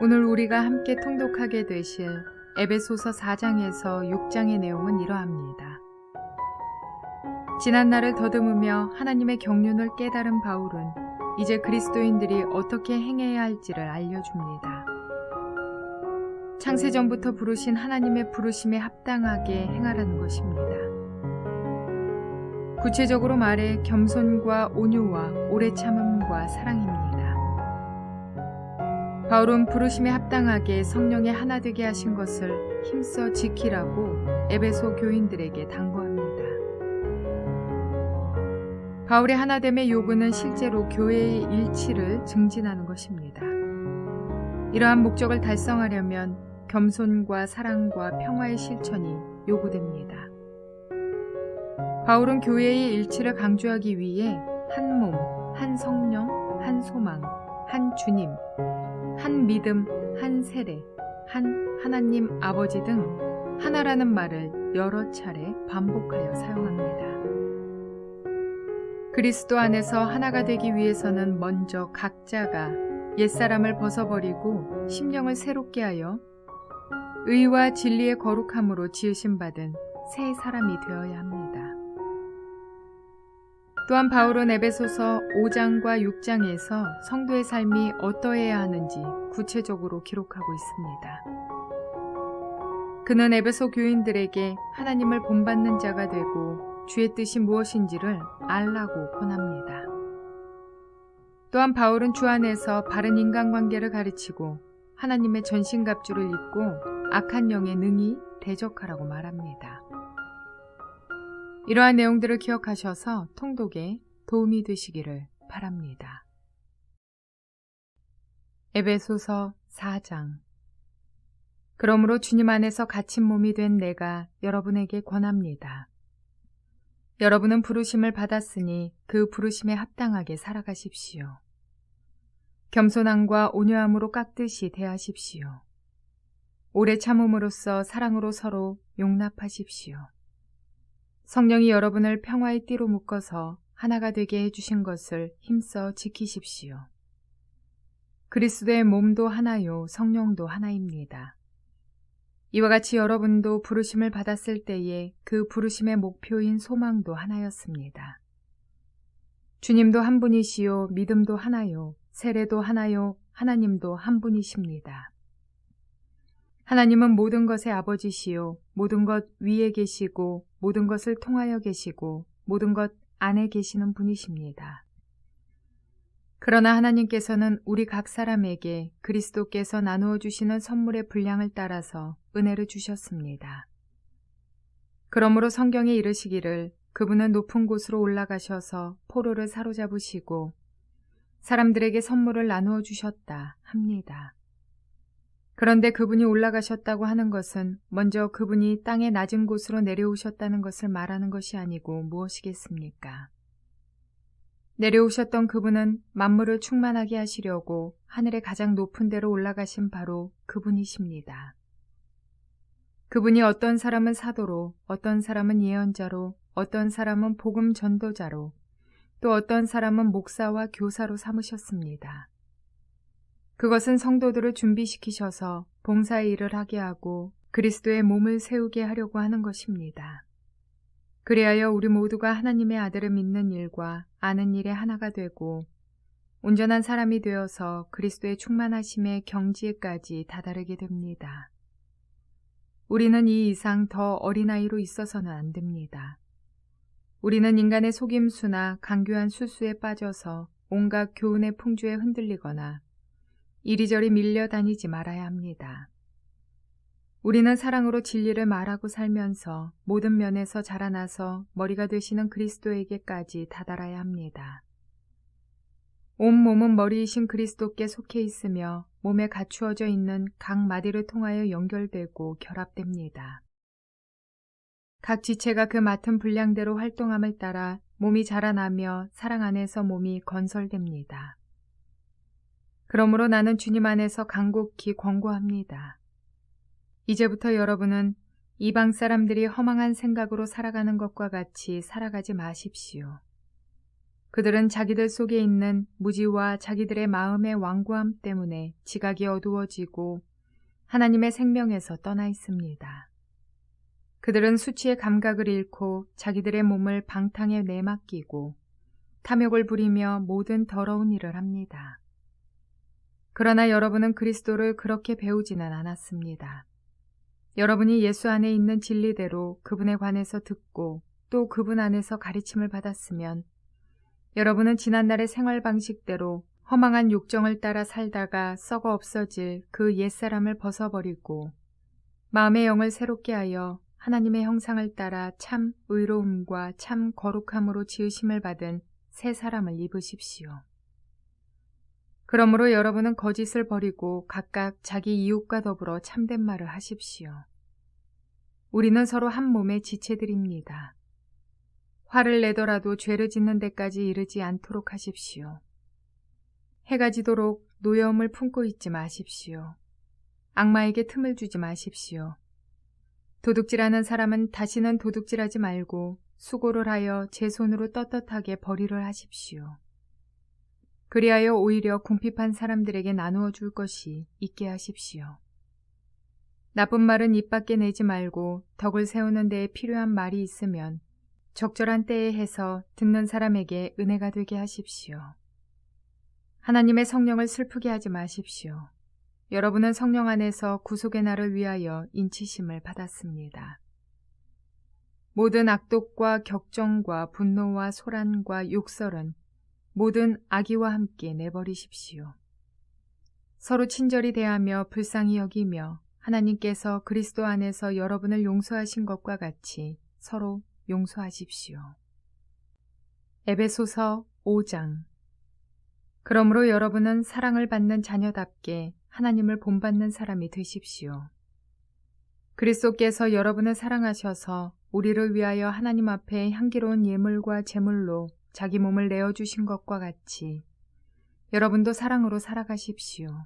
오늘 우리가 함께 통독하게 되실 에베소서 4장에서 6장의 내용은 이러합니다. 지난날을 더듬으며 하나님의 경륜을 깨달은 바울은 이제 그리스도인들이 어떻게 행해야 할지를 알려줍니다. 창세전부터 부르신 하나님의 부르심에 합당하게 행하라는 것입니다. 구체적으로 말해 겸손과 온유와 오래 참음과 사랑입니다. 바울은 부르심에 합당하게 성령에 하나 되게 하신 것을 힘써 지키라고 에베소 교인들에게 당부합니다. 바울의 하나됨의 요구는 실제로 교회의 일치를 증진하는 것입니다. 이러한 목적을 달성하려면 겸손과 사랑과 평화의 실천이 요구됩니다. 바울은 교회의 일치를 강조하기 위해 한 몸, 한 성령, 한 소망, 한 주님, 한 믿음, 한 세례, 한 하나님 아버지 등 하나라는 말을 여러 차례 반복하여 사용합니다. 그리스도 안에서 하나가 되기 위해서는 먼저 각자가 옛사람을 벗어버리고 심령을 새롭게 하여 의와 진리의 거룩함으로 지으심 받은 새 사람이 되어야 합니다. 또한 바울은 에베소서 5장과 6장에서 성도의 삶이 어떠해야 하는지 구체적으로 기록하고 있습니다. 그는 에베소 교인들에게 하나님을 본받는 자가 되고 주의 뜻이 무엇인지를 알라고 권합니다. 또한 바울은 주 안에서 바른 인간관계를 가르치고 하나님의 전신갑주를 입고 악한 영에 능히 대적하라고 말합니다. 이러한 내용들을 기억하셔서 통독에 도움이 되시기를 바랍니다. 에베소서 4장. 그러므로 주님 안에서 갇힌 몸이 된 내가 여러분에게 권합니다. 여러분은 부르심을 받았으니 그 부르심에 합당하게 살아가십시오. 겸손함과 온유함으로 깍듯이 대하십시오. 오래 참음으로써 사랑으로 서로 용납하십시오. 성령이 여러분을 평화의 띠로 묶어서 하나가 되게 해주신 것을 힘써 지키십시오. 그리스도의 몸도 하나요, 성령도 하나입니다. 이와 같이 여러분도 부르심을 받았을 때에 그 부르심의 목표인 소망도 하나였습니다. 주님도 한 분이시요, 믿음도 하나요, 세례도 하나요, 하나님도 한 분이십니다. 하나님은 모든 것의 아버지시요, 모든 것 위에 계시고 모든 것을 통하여 계시고 모든 것 안에 계시는 분이십니다. 그러나 하나님께서는 우리 각 사람에게 그리스도께서 나누어 주시는 선물의 분량을 따라서 은혜를 주셨습니다. 그러므로 성경에 이르시기를 그분은 높은 곳으로 올라가셔서 포로를 사로잡으시고 사람들에게 선물을 나누어 주셨다 합니다. 그런데 그분이 올라가셨다고 하는 것은 먼저 그분이 땅의 낮은 곳으로 내려오셨다는 것을 말하는 것이 아니고 무엇이겠습니까? 내려오셨던 그분은 만물을 충만하게 하시려고 하늘의 가장 높은 데로 올라가신 바로 그분이십니다. 그분이 어떤 사람은 사도로, 어떤 사람은 예언자로, 어떤 사람은 복음 전도자로, 또 어떤 사람은 목사와 교사로 삼으셨습니다. 그것은 성도들을 준비시키셔서 봉사의 일을 하게 하고 그리스도의 몸을 세우게 하려고 하는 것입니다. 그리하여 우리 모두가 하나님의 아들을 믿는 일과 아는 일에 하나가 되고 온전한 사람이 되어서 그리스도의 충만하심의 경지에까지 다다르게 됩니다. 우리는 이 이상 더 어린아이로 있어서는 안 됩니다. 우리는 인간의 속임수나 강교한 수수에 빠져서 온갖 교훈의 풍주에 흔들리거나 이리저리 밀려다니지 말아야 합니다. 우리는 사랑으로 진리를 말하고 살면서 모든 면에서 자라나서 머리가 되시는 그리스도에게까지 다다라야 합니다. 온 몸은 머리이신 그리스도께 속해 있으며 몸에 갖추어져 있는 각 마디를 통하여 연결되고 결합됩니다. 각 지체가 그 맡은 분량대로 활동함을 따라 몸이 자라나며 사랑 안에서 몸이 건설됩니다. 그러므로 나는 주님 안에서 간곡히 권고합니다. 이제부터 여러분은 이방 사람들이 허망한 생각으로 살아가는 것과 같이 살아가지 마십시오. 그들은 자기들 속에 있는 무지와 자기들의 마음의 완고함 때문에 지각이 어두워지고 하나님의 생명에서 떠나 있습니다. 그들은 수치의 감각을 잃고 자기들의 몸을 방탕에 내맡기고 탐욕을 부리며 모든 더러운 일을 합니다. 그러나 여러분은 그리스도를 그렇게 배우지는 않았습니다. 여러분이 예수 안에 있는 진리대로 그분에 관해서 듣고 또 그분 안에서 가르침을 받았으면 여러분은 지난날의 생활 방식대로 허망한 욕정을 따라 살다가 썩어 없어질 그 옛사람을 벗어버리고 마음의 영을 새롭게 하여 하나님의 형상을 따라 참 의로움과 참 거룩함으로 지으심을 받은 새 사람을 입으십시오. 그러므로 여러분은 거짓을 버리고 각각 자기 이웃과 더불어 참된 말을 하십시오. 우리는 서로 한 몸의 지체들입니다. 화를 내더라도 죄를 짓는 데까지 이르지 않도록 하십시오. 해가 지도록 노여움을 품고 있지 마십시오. 악마에게 틈을 주지 마십시오. 도둑질하는 사람은 다시는 도둑질하지 말고 수고를 하여 제 손으로 떳떳하게 벌이를 하십시오. 그리하여 오히려 궁핍한 사람들에게 나누어 줄 것이 있게 하십시오. 나쁜 말은 입 밖에 내지 말고 덕을 세우는 데에 필요한 말이 있으면 적절한 때에 해서 듣는 사람에게 은혜가 되게 하십시오. 하나님의 성령을 슬프게 하지 마십시오. 여러분은 성령 안에서 구속의 날을 위하여 인치심을 받았습니다. 모든 악독과 격정과 분노와 소란과 욕설은 모든 악의와 함께 내버리십시오. 서로 친절히 대하며 불쌍히 여기며 하나님께서 그리스도 안에서 여러분을 용서하신 것과 같이 서로 용서하십시오. 에베소서 5장. 그러므로 여러분은 사랑을 받는 자녀답게 하나님을 본받는 사람이 되십시오. 그리스도께서 여러분을 사랑하셔서 우리를 위하여 하나님 앞에 향기로운 예물과 제물로 자기 몸을 내어주신 것과 같이 여러분도 사랑으로 살아가십시오.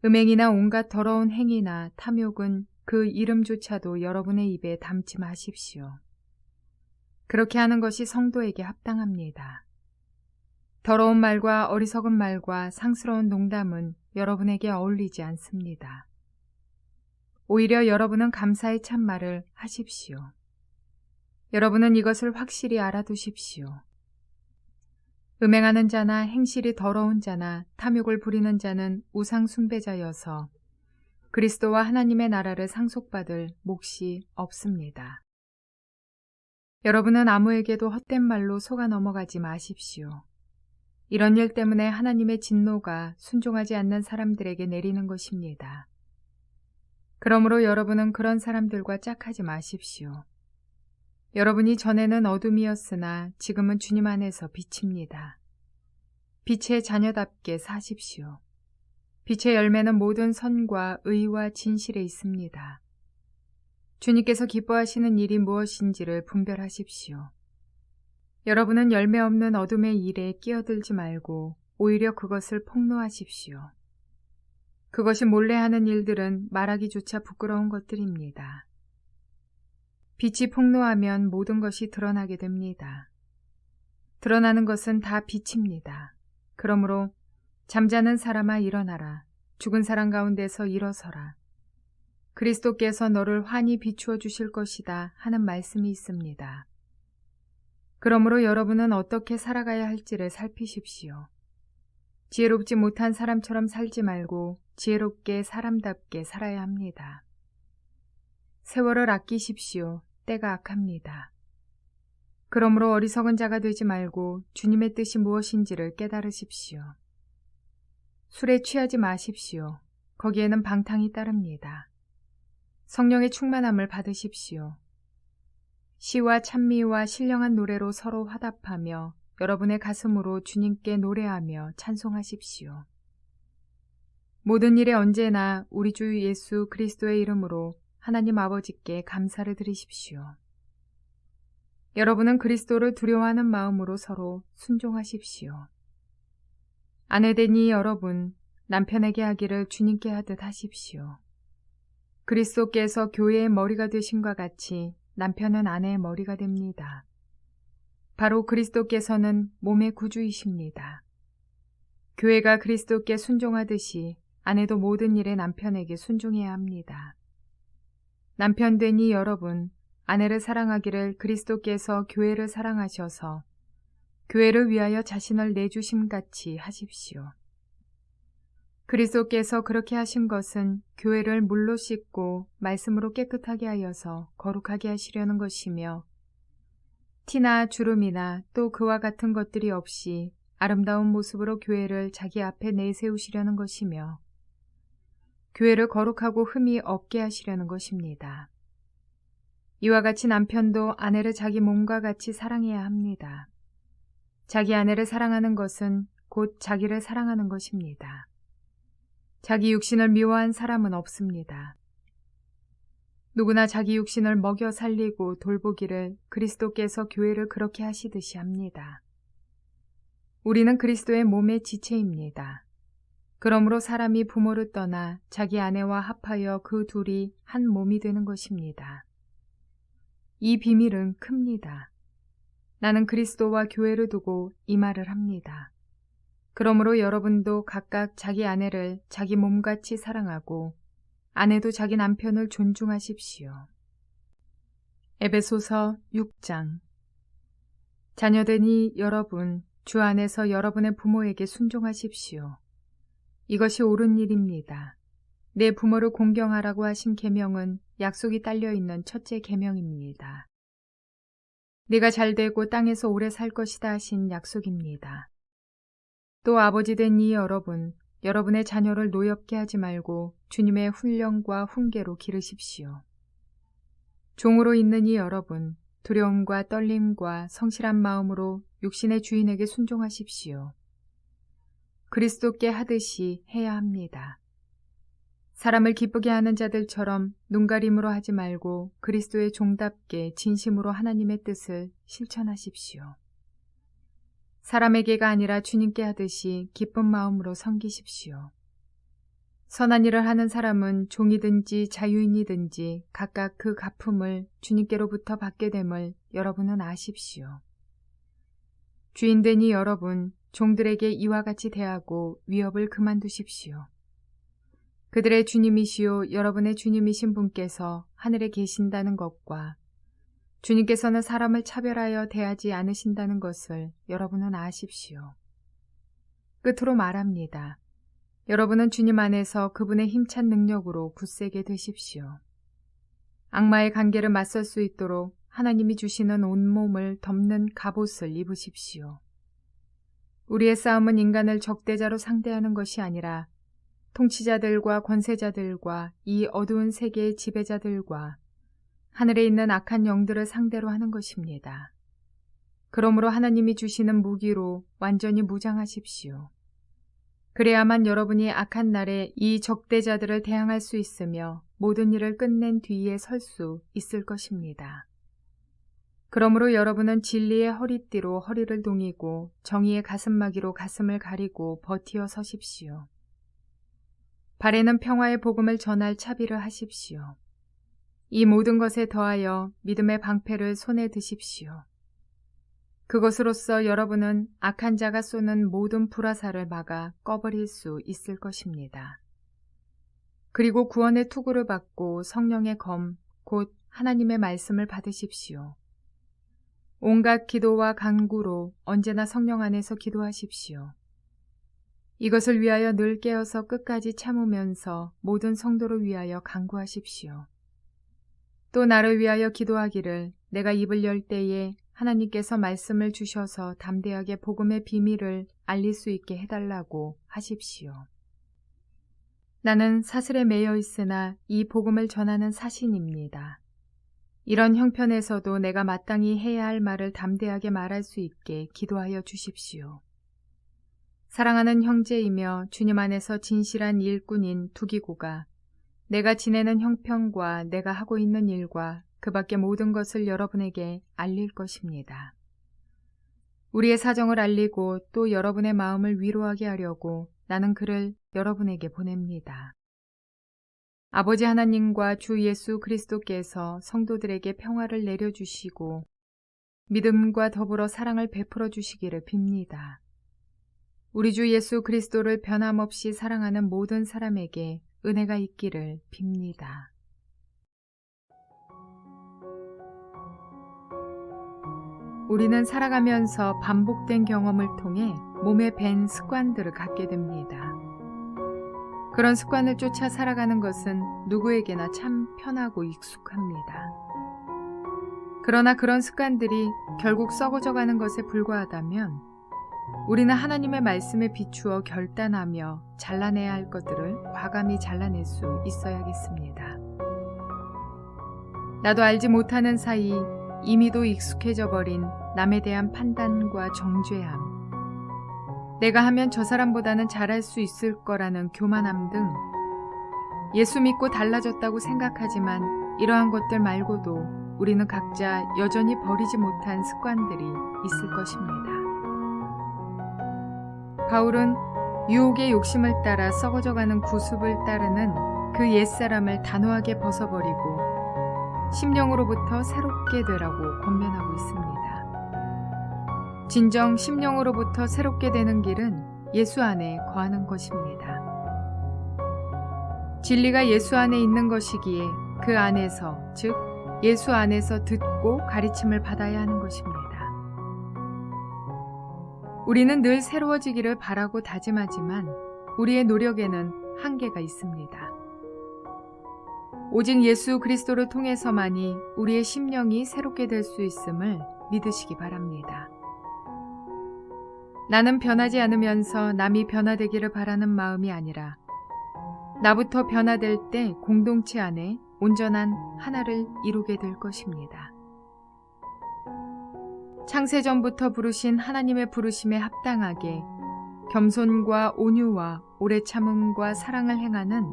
음행이나 온갖 더러운 행위나 탐욕은 그 이름조차도 여러분의 입에 담지 마십시오. 그렇게 하는 것이 성도에게 합당합니다. 더러운 말과 어리석은 말과 상스러운 농담은 여러분에게 어울리지 않습니다. 오히려 여러분은 감사의 참말을 하십시오. 여러분은 이것을 확실히 알아두십시오. 음행하는 자나 행실이 더러운 자나 탐욕을 부리는 자는 우상 숭배자여서 그리스도와 하나님의 나라를 상속받을 몫이 없습니다. 여러분은 아무에게도 헛된 말로 속아 넘어가지 마십시오. 이런 일 때문에 하나님의 진노가 순종하지 않는 사람들에게 내리는 것입니다. 그러므로 여러분은 그런 사람들과 짝하지 마십시오. 여러분이 전에는 어둠이었으나 지금은 주님 안에서 빛입니다. 빛의 자녀답게 사십시오. 빛의 열매는 모든 선과 의와 진실에 있습니다. 주님께서 기뻐하시는 일이 무엇인지를 분별하십시오. 여러분은 열매 없는 어둠의 일에 끼어들지 말고 오히려 그것을 폭로하십시오. 그것이 몰래 하는 일들은 말하기조차 부끄러운 것들입니다. 빛이 폭로하면 모든 것이 드러나게 됩니다. 드러나는 것은 다 빛입니다. 그러므로 잠자는 사람아 일어나라. 죽은 사람 가운데서 일어서라. 그리스도께서 너를 환히 비추어 주실 것이다 하는 말씀이 있습니다. 그러므로 여러분은 어떻게 살아가야 할지를 살피십시오. 지혜롭지 못한 사람처럼 살지 말고 지혜롭게 사람답게 살아야 합니다. 세월을 아끼십시오. 때가 악합니다. 그러므로 어리석은 자가 되지 말고 주님의 뜻이 무엇인지를 깨달으십시오. 술에 취하지 마십시오. 거기에는 방탕이 따릅니다. 성령의 충만함을 받으십시오. 시와 찬미와 신령한 노래로 서로 화답하며 여러분의 가슴으로 주님께 노래하며 찬송하십시오. 모든 일에 언제나 우리 주 예수 그리스도의 이름으로 하나님 아버지께 감사를 드리십시오. 여러분은 그리스도를 두려워하는 마음으로 서로 순종하십시오. 아내되니 여러분 남편에게 하기를 주님께 하듯 하십시오. 그리스도께서 교회의 머리가 되심과 같이 남편은 아내의 머리가 됩니다. 바로 그리스도께서는 몸의 구주이십니다. 교회가 그리스도께 순종하듯이 아내도 모든 일에 남편에게 순종해야 합니다. 남편되니 여러분, 아내를 사랑하기를 그리스도께서 교회를 사랑하셔서 교회를 위하여 자신을 내주심 같이 하십시오. 그리스도께서 그렇게 하신 것은 교회를 물로 씻고 말씀으로 깨끗하게 하여서 거룩하게 하시려는 것이며 티나 주름이나 또 그와 같은 것들이 없이 아름다운 모습으로 교회를 자기 앞에 내세우시려는 것이며 교회를 거룩하고 흠이 없게 하시려는 것입니다. 이와 같이 남편도 아내를 자기 몸과 같이 사랑해야 합니다. 자기 아내를 사랑하는 것은 곧 자기를 사랑하는 것입니다. 자기 육신을 미워한 사람은 없습니다. 누구나 자기 육신을 먹여 살리고 돌보기를 그리스도께서 교회를 그렇게 하시듯이 합니다. 우리는 그리스도의 몸의 지체입니다. 그러므로 사람이 부모를 떠나 자기 아내와 합하여 그 둘이 한 몸이 되는 것입니다. 이 비밀은 큽니다. 나는 그리스도와 교회를 두고 이 말을 합니다. 그러므로 여러분도 각각 자기 아내를 자기 몸같이 사랑하고 아내도 자기 남편을 존중하십시오. 에베소서 6장. 자녀되니 여러분 주 안에서 여러분의 부모에게 순종하십시오. 이것이 옳은 일입니다. 내 부모를 공경하라고 하신 계명은 약속이 딸려 있는 첫째 계명입니다. 네가 잘되고 땅에서 오래 살 것이다 하신 약속입니다. 또 아버지 된 이 여러분, 여러분의 자녀를 노엽게 하지 말고 주님의 훈령과 훈계로 기르십시오. 종으로 있는 이 여러분, 두려움과 떨림과 성실한 마음으로 육신의 주인에게 순종하십시오. 그리스도께 하듯이 해야 합니다. 사람을 기쁘게 하는 자들처럼 눈가림으로 하지 말고 그리스도의 종답게 진심으로 하나님의 뜻을 실천하십시오. 사람에게가 아니라 주님께 하듯이 기쁜 마음으로 섬기십시오. 선한 일을 하는 사람은 종이든지 자유인이든지 각각 그 갚음을 주님께로부터 받게 됨을 여러분은 아십시오. 주인되니 여러분, 종들에게 이와 같이 대하고 위협을 그만두십시오. 그들의 주님이시요 여러분의 주님이신 분께서 하늘에 계신다는 것과 주님께서는 사람을 차별하여 대하지 않으신다는 것을 여러분은 아십시오. 끝으로 말합니다. 여러분은 주님 안에서 그분의 힘찬 능력으로 굳세게 되십시오. 악마의 관계를 맞설 수 있도록 하나님이 주시는 온몸을 덮는 갑옷을 입으십시오. 우리의 싸움은 인간을 적대자로 상대하는 것이 아니라 통치자들과 권세자들과 이 어두운 세계의 지배자들과 하늘에 있는 악한 영들을 상대로 하는 것입니다. 그러므로 하나님이 주시는 무기로 완전히 무장하십시오. 그래야만 여러분이 악한 날에 이 적대자들을 대항할 수 있으며 모든 일을 끝낸 뒤에 설 수 있을 것입니다. 그러므로 여러분은 진리의 허리띠로 허리를 동이고 정의의 가슴막이로 가슴을 가리고 버티어 서십시오. 발에는 평화의 복음을 전할 차비를 하십시오. 이 모든 것에 더하여 믿음의 방패를 손에 드십시오. 그것으로써 여러분은 악한 자가 쏘는 모든 불화살을 막아 꺼버릴 수 있을 것입니다. 그리고 구원의 투구를 받고 성령의 검, 곧 하나님의 말씀을 받으십시오. 온갖 기도와 간구로 언제나 성령 안에서 기도하십시오. 이것을 위하여 늘 깨어서 끝까지 참으면서 모든 성도를 위하여 간구하십시오. 또 나를 위하여 기도하기를 내가 입을 열 때에 하나님께서 말씀을 주셔서 담대하게 복음의 비밀을 알릴 수 있게 해달라고 하십시오. 나는 사슬에 매여 있으나 이 복음을 전하는 사신입니다. 이런 형편에서도 내가 마땅히 해야 할 말을 담대하게 말할 수 있게 기도하여 주십시오. 사랑하는 형제이며 주님 안에서 진실한 일꾼인 두기고가 내가 지내는 형편과 내가 하고 있는 일과 그 밖의 모든 것을 여러분에게 알릴 것입니다. 우리의 사정을 알리고 또 여러분의 마음을 위로하게 하려고 나는 그를 여러분에게 보냅니다. 아버지 하나님과 주 예수 그리스도께서 성도들에게 평화를 내려주시고 믿음과 더불어 사랑을 베풀어 주시기를 빕니다. 우리 주 예수 그리스도를 변함없이 사랑하는 모든 사람에게 은혜가 있기를 빕니다. 우리는 살아가면서 반복된 경험을 통해 몸에 밴 습관들을 갖게 됩니다. 그런 습관을 쫓아 살아가는 것은 누구에게나 참 편하고 익숙합니다. 그러나 그런 습관들이 결국 썩어져 가는 것에 불과하다면 우리는 하나님의 말씀에 비추어 결단하며 잘라내야 할 것들을 과감히 잘라낼 수 있어야겠습니다. 나도 알지 못하는 사이 이미도 익숙해져 버린 남에 대한 판단과 정죄함, 내가 하면 저 사람보다는 잘할 수 있을 거라는 교만함 등 예수 믿고 달라졌다고 생각하지만 이러한 것들 말고도 우리는 각자 여전히 버리지 못한 습관들이 있을 것입니다. 바울은 유혹의 욕심을 따라 썩어져가는 구습을 따르는 그 옛사람을 단호하게 벗어버리고 심령으로부터 새롭게 되라고 권면하고 있습니다. 진정 심령으로부터 새롭게 되는 길은 예수 안에 거하는 것입니다. 진리가 예수 안에 있는 것이기에 그 안에서, 즉 예수 안에서 듣고 가르침을 받아야 하는 것입니다. 우리는 늘 새로워지기를 바라고 다짐하지만 우리의 노력에는 한계가 있습니다. 오직 예수 그리스도를 통해서만이 우리의 심령이 새롭게 될 수 있음을 믿으시기 바랍니다. 나는 변하지 않으면서 남이 변화되기를 바라는 마음이 아니라 나부터 변화될 때 공동체 안에 온전한 하나를 이루게 될 것입니다. 창세전부터 부르신 하나님의 부르심에 합당하게 겸손과 온유와 오래 참음과 사랑을 행하는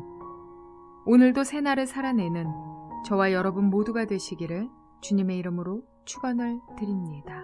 오늘도 새날을 살아내는 저와 여러분 모두가 되시기를 주님의 이름으로 축원을 드립니다.